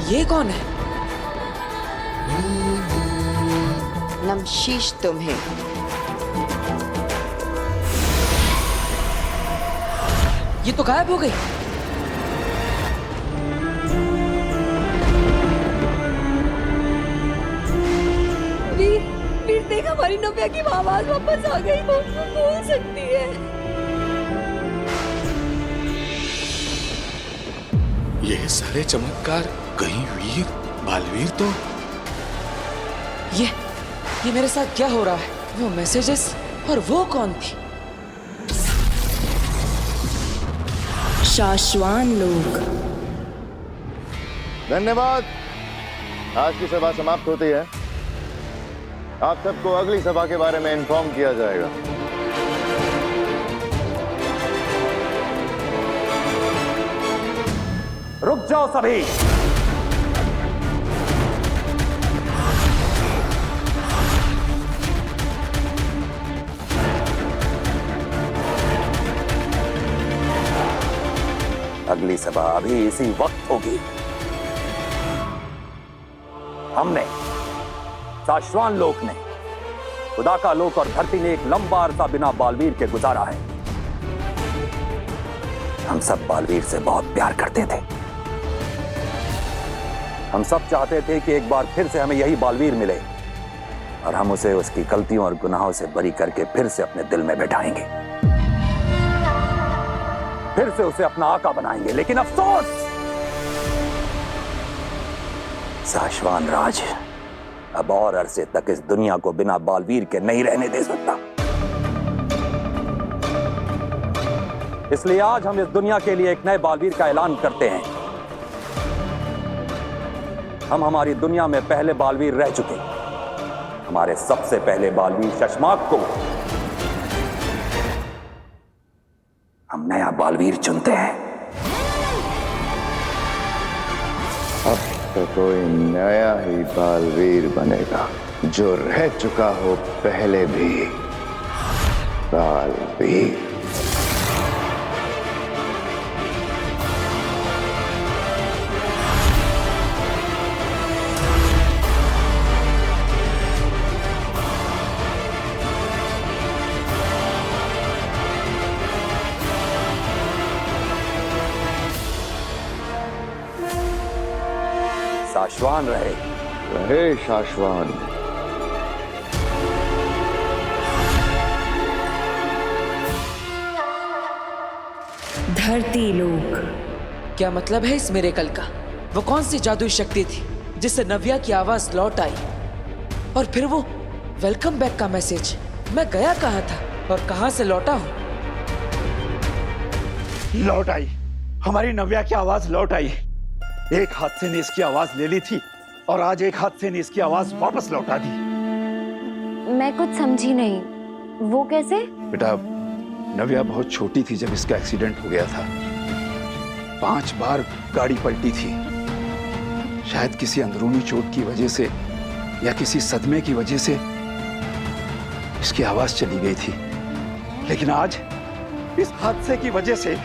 ये कौन है? नमशीश तुम्हें। ये तो गायब हो गई। वीर देख हमारी नव्या की आवाज वापस आ गई। वो बोल सकती है। ये सारे चमत्कार कहीं वीर बालवीर तो ये मेरे साथ क्या हो रहा है? वो मैसेजेस और वो कौन थी? शाश्वान लोग। धन्यवाद। आज की सभा समाप्त होती है। आप सबको अगली सभा के बारे में इन्फॉर्म किया जाएगा। रुक जाओ सभी। अगली सभा अभी इसी वक्त होगी। हमने शाश्वान लोक ने, खुदा का लोक और धरती ने एक लंबा अरसा बिना बालवीर के गुजारा है। हम सब बालवीर से बहुत प्यार करते थे। हम सब चाहते थे कि एक बार फिर से हमें यही बालवीर मिले और हम उसे उसकी गलतियों और गुनाहों से बरी करके फिर से अपने दिल में बैठाएंगे, फिर से उसे अपना आका बनाएंगे। लेकिन अफसोस, शाश्वान राज अब और अरसे तक इस दुनिया को बिना बालवीर के नहीं रहने दे सकता। इसलिए आज हम इस दुनिया के लिए एक नए बालवीर का ऐलान करते हैं। हम हमारी दुनिया में पहले बालवीर रह चुके, हमारे सबसे पहले बालवीर शशमाक को हम नया बालवीर चुनते हैं। अब तो कोई नया ही बालवीर बनेगा जो रह चुका हो पहले भी बालवीर। शाश्वान रहे शाश्वान। धरती लोक। क्या मतलब है इस मिरेकल का? वो कौन सी जादुई शक्ति थी जिससे नव्या की आवाज लौट आई? और फिर वो वेलकम बैक का मैसेज। मैं गया कहाँ था और कहाँ से लौटा हूँ? लौट आई, हमारी नव्या की आवाज लौट आई। एक हादसे ने इसकी आवाज ले ली थी और आज एक हादसे ने इसकी आवाज वापस लौटा दी। मैं कुछ समझी नहीं। वो कैसे? बेटा, नव्या बहुत छोटी थी जब इसका एक्सीडेंट हो गया था। 5 बार गाड़ी पलटी थी। शायद किसी अंदरूनी चोट की वजह से या किसी सदमे की वजह से इसकी आवाज चली गई थी। लेकिन आज इस हादसे की वजह से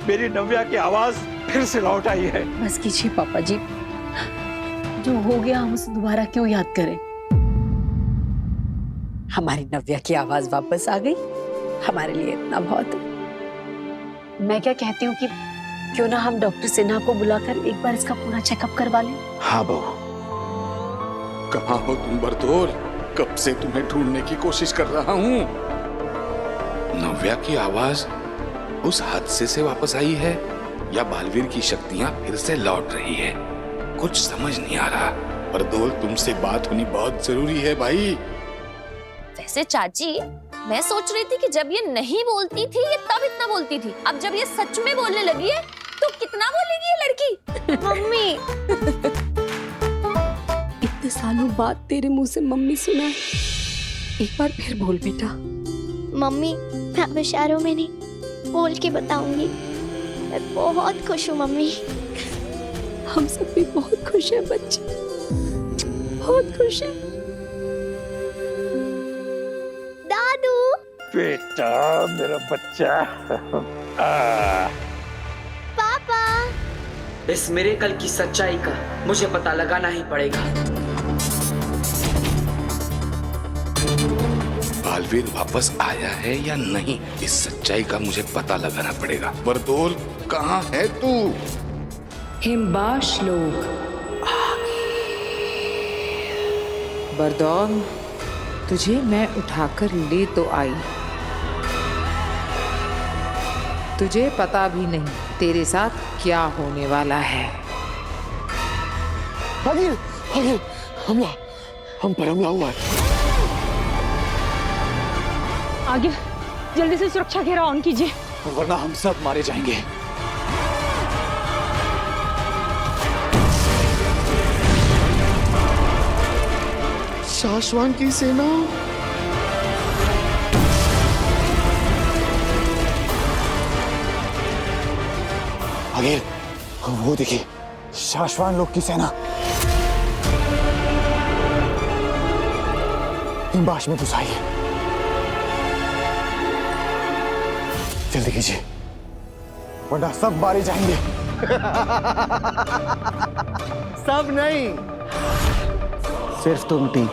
मेरी नव्या की आवाज फिर से लौट आई है। बस कीजिए पापा जी, जो हो गया हम उसे दोबारा क्यों याद करें? हमारी नव्या की आवाज वापस आ गई, हमारे लिए इतना बहुत है। मैं क्या कहती हूँ कि क्यों ना हम डॉक्टर सिन्हा को बुलाकर एक बार इसका पूरा चेकअप करवा लें। हाँ बहू, कहाँ हो तुम बरतोल? कब से तुम्हें ढूंढने की कोशिश कर रहा हूं। नव्या की आवाज उस हादसे से वापस आई है या बालवीर की शक्तियां फिर से लौट रही है, कुछ समझ नहीं आ रहा। परदोल, तुमसे बात होनी बहुत जरूरी है भाई। वैसे चाची, मैं सोच रही थी कि जब ये नहीं बोलती थी ये तब इतना बोलती थी, अब जब ये सच में बोलने लगी है तो कितना बोलेगी ये लड़की। मम्मी इतने सालों बाद तेरे मुंह से मम्मी सुना है, एक बार फिर बोल बेटा। मम्मी, मैं अब इशारों में नहीं बोल के बताऊंगी। मैं बहुत खुश हूँ मम्मी। हम सब भी बहुत खुश हैं बच्चे, बहुत खुश हैं। दादू बेटा, मेरा बच्चा। पापा, इस मिरेकल की सच्चाई का मुझे पता लगाना ही पड़ेगा। बालवीर वापस आया है या नहीं, इस सच्चाई का मुझे पता लगाना पड़ेगा। बरदोल, कहाँ है तू? हिमबाश लोग। बरदौल, तुझे मैं उठाकर ले तो आई, तुझे पता भी नहीं तेरे साथ क्या होने वाला है। अगिल, अगिल, हमला, हम पर हमला हुआ है। आगे जल्दी से सुरक्षा घेरा ऑन कीजिए, वरना हम सब मारे जाएंगे। शाश्वान की सेना। अगिल, वो देखिए, शाश्वान लोग की सेना हिमबाश में घुसाई है। जल्दी कीजिए, वरना सब मारे जाएंगे। सब नहीं, सिर्फ तुम तीन।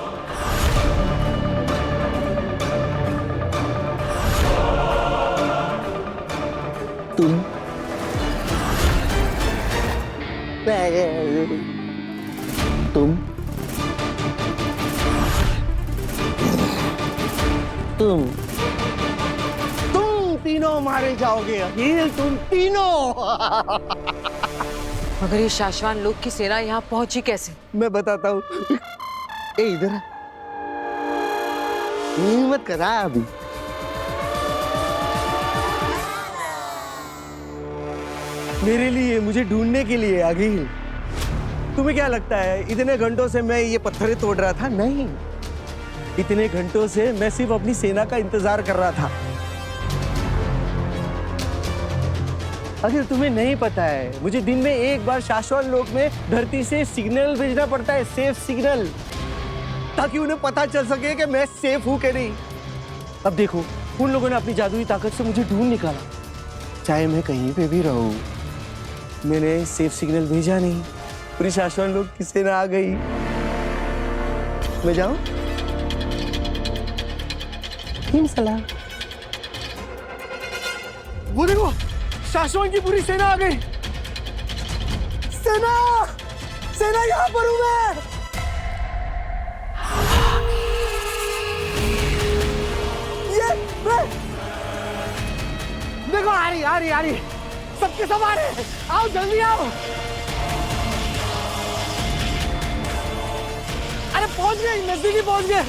तुम तुम तीनों मारे जाओगे अखिल, तुम तीनों। मगर ये शाश्वान लोग की सेना यहाँ पहुंची कैसे? मैं बताता हूँ। ए इधर हिम्मत करा अभी। मेरे लिए, मुझे ढूंढने के लिए अखिल। तुम्हें क्या लगता है इतने घंटों से मैं ये पत्थरें तोड़ रहा था? नहीं, इतने घंटों से मैं सिर्फ अपनी सेना का इंतजार कर रहा था। अगर तुम्हें नहीं पता है, मुझे दिन में एक बार शाश्वत लोक में धरती से सिग्नल भेजना पड़ता है, सेफ सिग्नल, ताकि उन्हें पता चल सके कि मैं सेफ हूं कि नहीं। अब देखो, उन लोगों ने अपनी जादुई ताकत से मुझे ढूंढ निकाला। चाहे मैं कहीं पे भी रहूं, मैंने सेफ सिग्नल भेजा नहीं, पूरी शाश्वत लोक की सेना आ गई। मैं जाऊं? सलाम। वो देखो, शाश्वत की पूरी सेना आ गई। सेना, सेना यहाँ पर हूं मैं। ये मैं देखो, आ रही, सबके सब आ रहे हैं। आओ जल्दी आओ। अरे पहुंच गए, नजदीक ही पहुंच गए।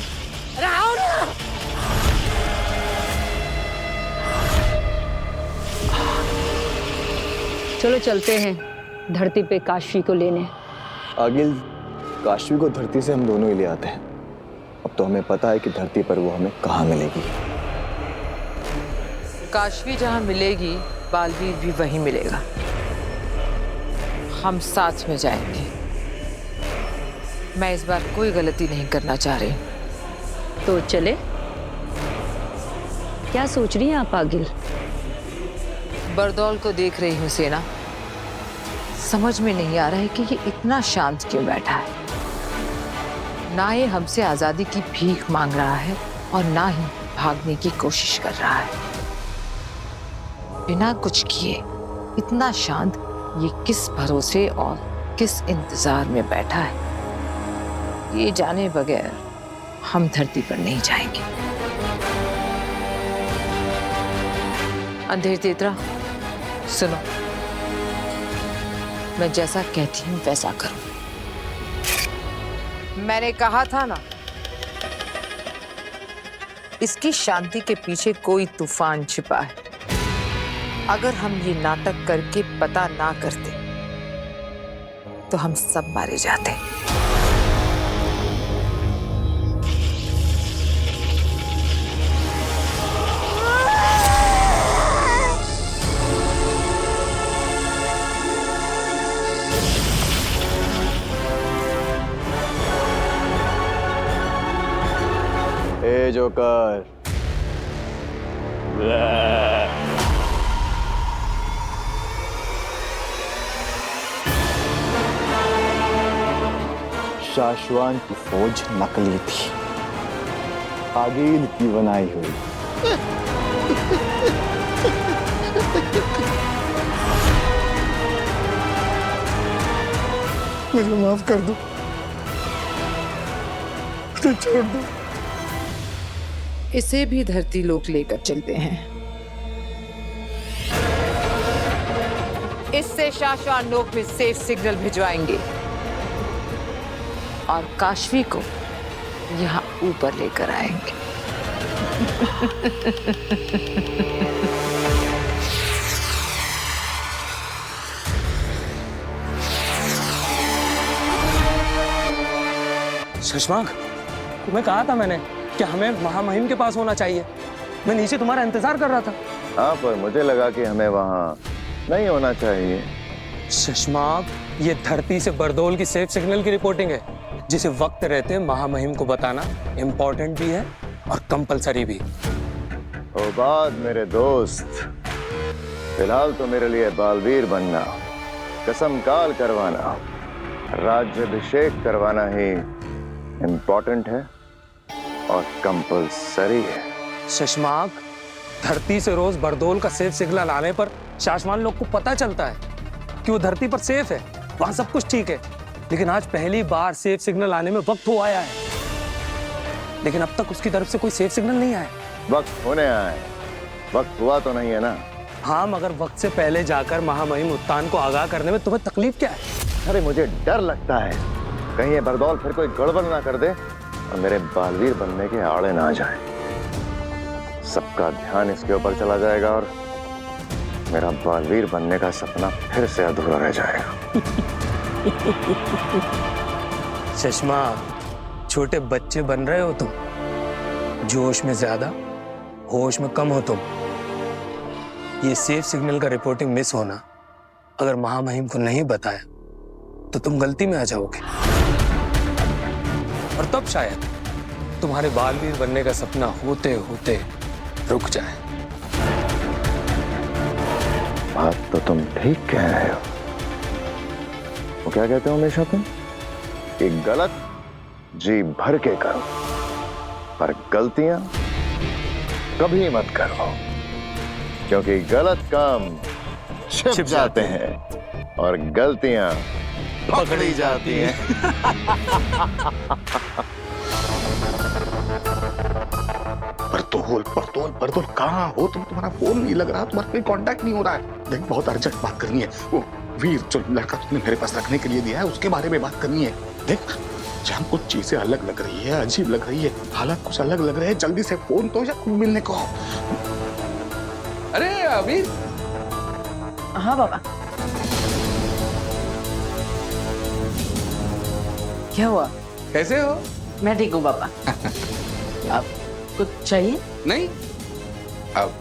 अरे आओ ना। चलो चलते हैं धरती पे काशी को लेने। आगिल, काशी को धरती से हम दोनों ही ले आते हैं। अब तो हमें पता है कि धरती पर वो हमें कहाँ मिलेगी। काशवी जहाँ मिलेगी, बालवीर भी वहीं मिलेगा। हम साथ में जाएंगे। मैं इस बार कोई गलती नहीं करना चाह रही। तो चले? क्या सोच रही हैं आप आगिल? बरदौल को देख रही हूँ सेना, समझ में नहीं आ रहा है कि ये इतना शांत क्यों बैठा है। ना ये हमसे आजादी की भीख मांग रहा है और ना ही भागने की कोशिश कर रहा है। बिना कुछ किए इतना शांत ये किस भरोसे और किस इंतजार में बैठा है, ये जाने बगैर हम धरती पर नहीं जाएंगे। अंधेर तेतरा, सुनो, मैं जैसा कहती हूँ वैसा करो। मैंने कहा था ना, इसकी शांति के पीछे कोई तूफान छिपा है। अगर हम ये नाटक करके पता ना करते तो हम सब मारे जाते। ए जोकर, शाश्वान की फौज नकली थी, आगील की बनाई हुई। मुझे माफ कर दो, मुझे छोड़ दो। इसे भी धरती लोक लेकर चलते हैं। इससे शाश्वान लोक में सेफ सिग्नल भिजवाएंगे और काशवी को यहाँ ऊपर लेकर आएंगे। शशांक, तुम्हें कहा था मैंने कि हमें महामहिम के पास होना चाहिए। मैं नीचे तुम्हारा इंतजार कर रहा था। हाँ, पर मुझे लगा कि हमें वहाँ नहीं होना चाहिए। शशांक, ये धरती से बरदोल की सेफ सिग्नल की रिपोर्टिंग है, जिसे वक्त रहते महामहिम को बताना इम्पोर्टेंट भी है और कंपलसरी भी। ओ बात मेरे दोस्त, फिलहाल तो मेरे लिए बालवीर बनना, कसम काल करवाना, राज्याभिषेक करवाना ही इम्पोर्टेंट है और कंपलसरी है। शशांक, धरती से रोज बरदोल का सेफ सिग्नल आने पर शाश्वान लोग को पता चलता है कि वो धरती पर सेफ है, वहां सब कुछ ठीक है। लेकिन आज पहली बार सेफ सिग्नल आने में वक्त हो आया है, लेकिन अब तक उसकी तरफ से कोई सेफ सिग्नल नहीं आया। वक्त होने आए, वक्त हुआ तो नहीं है ना। हाँ, मगर वक्त से पहले जाकर महामहिम उत्तान को आगाह करने में तुम्हें तकलीफ क्या है? अरे मुझे डर लगता है कहीं ये बरदौल फिर कोई गड़बड़ ना कर दे और मेरे बालवीर बनने के आड़े ना जाए। सबका ध्यान इसके ऊपर चला जाएगा और मेरा बालवीर बनने का सपना फिर से अधूरा रह जाएगा। शशांक, छोटे बच्चे बन रहे हो तुम, जोश में ज्यादा होश में कम हो तुम। ये सेफ सिग्नल का रिपोर्टिंग मिस होना अगर महामहिम को नहीं बताया तो तुम गलती में आ जाओगे और तब शायद तुम्हारे बालवीर बनने का सपना होते होते रुक जाए। बात तो तुम ठीक कह रहे हो। वो क्या कहते हो हमेशा तुम कि गलत जी भर के करो पर गलतियां कभी मत करो, क्योंकि गलत काम छिप जाते हैं और गलतियां पकड़ी जाती हैं। बरदौल कहाँ हो तुम? तुम्हारा फोन नहीं लग रहा, तुम्हारा कोई कांटेक्ट नहीं हो रहा है। देख, बहुत अर्जेंट बात करनी है। वो वीर जो लड़का तुमने मेरे पास रखने के लिए दिया है उसके बारे में बात करनी है। देख, जहाँ कुछ चीजें अलग लग रही है, अजीब लग रही है, हालात कुछ अलग लग रहे हैं, जल्दी से फोन तो या मिलने को। अरे वीर। हाँ बाबा। क्या हुआ? कैसे हो? मैं ठीक हूँ बाबा। आप कुछ चाहिए? नहीं, अब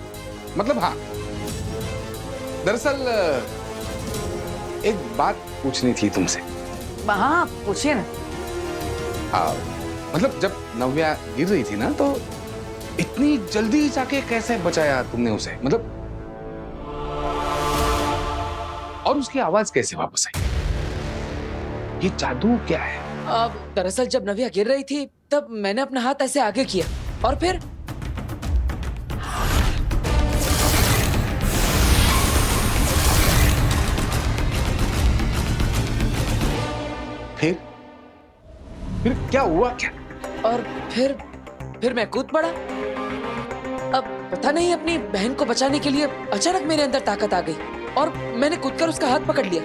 मतलब हाँ, दरअसल एक बात पूछनी थी तुमसे। हाँ पूछिए ना। मतलब जब नव्या गिर रही थी ना तो इतनी जल्दी जाके कैसे बचाया तुमने उसे? मतलब और उसकी आवाज कैसे वापस आई? ये जादू क्या है? दरअसल जब नव्या गिर रही थी तब मैंने अपना हाथ ऐसे आगे किया और फिर क्या हुआ? क्या और फिर मैं कूद पड़ा। अब पता नहीं अपनी बहन को बचाने के लिए अचानक मेरे अंदर ताकत आ गई और मैंने कूदकर उसका हाथ पकड़ लिया।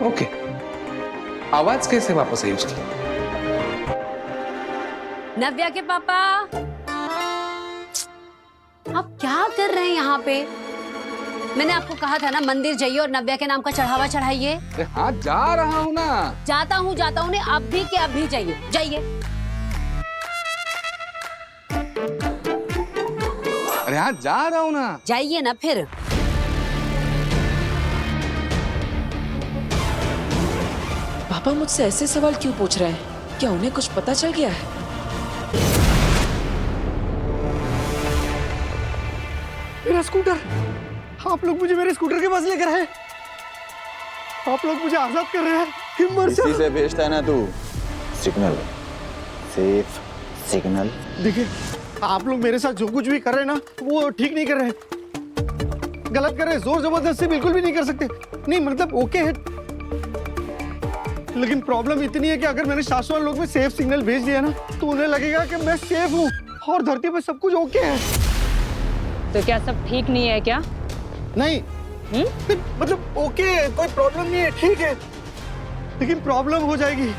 ओके, आवाज कैसे वापस आई उसकी? नव्या के पापा, आप क्या कर रहे हैं यहाँ पे? मैंने आपको कहा था ना मंदिर जाइए और नव्या के नाम का चढ़ावा चढ़ाइए। हाँ जा रहा हूँ ना। जाता हूँ ने अभी के अभी जाइए, जाइए। अरे हाँ जा रहा हूँ ना। जाइए ना फिर। पापा मुझसे ऐसे सवाल क्यों पूछ रहे हैं? क्या उन्हें कुछ पता चल गया है? मेरा स्कूटर, आप लोग मुझे मेरे स्कूटर के पास लेकर आए। आप लोग मुझे आजाद कर रहे हैं। हिम्मत इसी से भेजता है ना तू सिग्नल, सेफ सिग्नल। देखिए, आप लोग मेरे साथ जो कुछ भी कर रहे हैं ना, वो ठीक नहीं कर रहे हैं, गलत कर रहे हैं। जोर जबरदस्ती बिल्कुल भी नहीं कर सकते। नहीं मतलब ओके है, लेकिन प्रॉब्लम इतनी है कि अगर मैंने शाश्वत लोक में सेफ सिग्नल भेज दिया ना, तो उन्हें लगेगा कि मैं सेफ हूँ और धरती पे सब कुछ ओके है। तो क्या सब ठीक नहीं है क्या? नहीं, मतलब ओके है, कोई प्रॉब्लम नहीं है, ठीक है, लेकिन प्रॉब्लम हो जाएगी।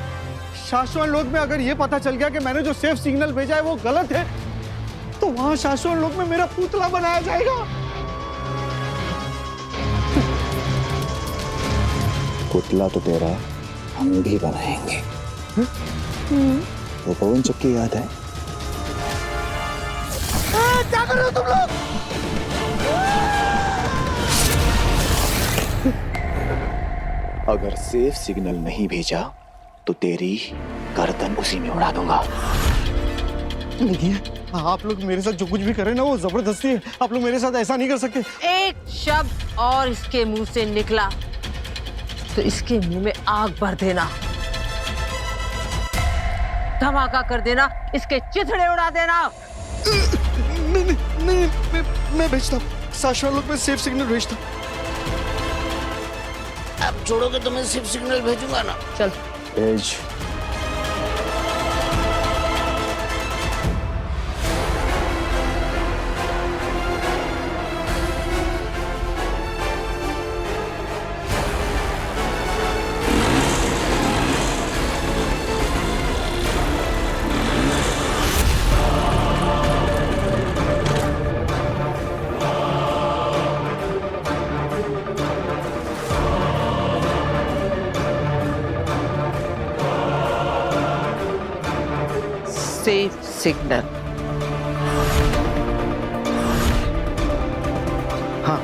शाश्वत लोक में अगर ये पता चल गया कि मैंने जो सेफ सिग्नल भेजा है वो गलत है, तो वहां शाश्वत लोक में मेरा पुतला बनाया जाएगा। पुतला तो तेरा हम भी बनाएंगे। वो पवन चक्की याद है? क्या कर रहे हो तुम लोग? अगर सेफ सिग्नल नहीं भेजा तो तेरी गर्दन उसी में उड़ा दूंगा। नहीं, आप लोग मेरे साथ जो कुछ भी कर रहे हैं ना, वो जबरदस्ती है। आप लोग मेरे साथ ऐसा नहीं कर सकते। एक शब्द और इसके मुंह से निकला तो इसके मुंह में आग भर देना, धमाका कर देना, इसके चिथड़े उड़ा देना। नहीं, मैं भेजता हूँ। शाश्वत लोक में सेफ सिग्नल भेजता हूँ। अब छोड़ोगे तो मैं सिर्फ सिग्नल भेजूंगा ना। चल भेज। Safe signal. हाँ,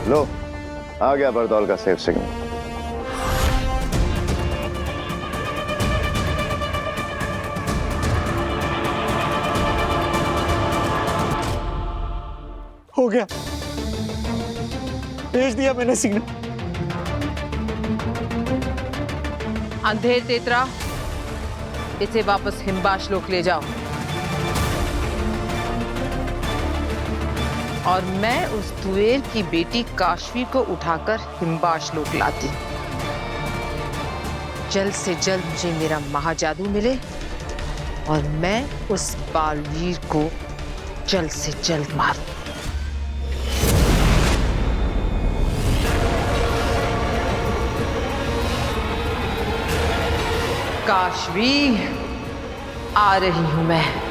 लो, आ गया बरदौल का सेफ सिग्नल। हो गया, भेज दिया मैंने सिग्नल। अंधेर तेतरा, इसे वापस हिम्बाश लोक ले जाओ और मैं उस तुएर की बेटी काशवी को उठाकर हिम्बाश लोक लाती। जल्द से जल्द मुझे मेरा महाजादू मिले और मैं उस बालवीर को जल्द से जल्द मारूं। काशवी, आ रही हूं मैं।